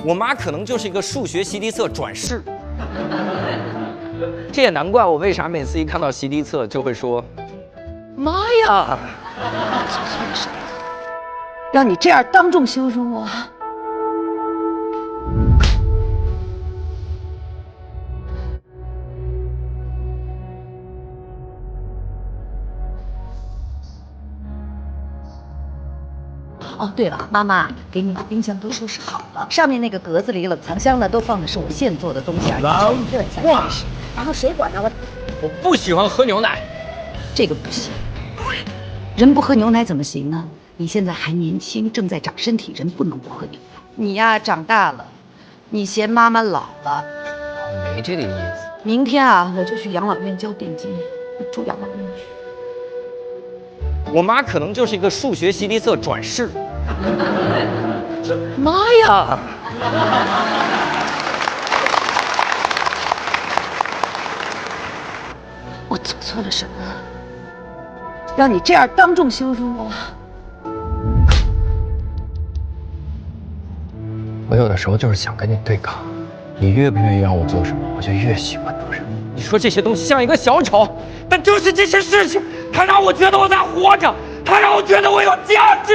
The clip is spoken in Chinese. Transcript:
我妈可能就是一个数学习题册转世。这也难怪我为啥每次一看到习题册就会说：“妈呀！”让你这样当众羞辱我。哦，对了，妈妈给你的冰箱都收拾好了，上面那个格子里、冷藏箱呢，都放的是我现做的东西，热一下开始。然后水管呢，我不喜欢喝牛奶，这个不行。人不喝牛奶怎么行呢？你现在还年轻，正在长身体，人不能不喝牛奶。你呀，长大了，你嫌妈妈老了。没这个意思。明天啊，我就去养老院交定金，住养老院去。我妈可能就是一个数学习题册转世。妈呀！我做错了什么？让你这样当众羞辱我？我有的时候就是想跟你对抗，你越不愿意让我做什么，我就越喜欢做什么。你说这些东西像一个小丑，但就是这些事情，它让我觉得我在活着，它让我觉得我有价值。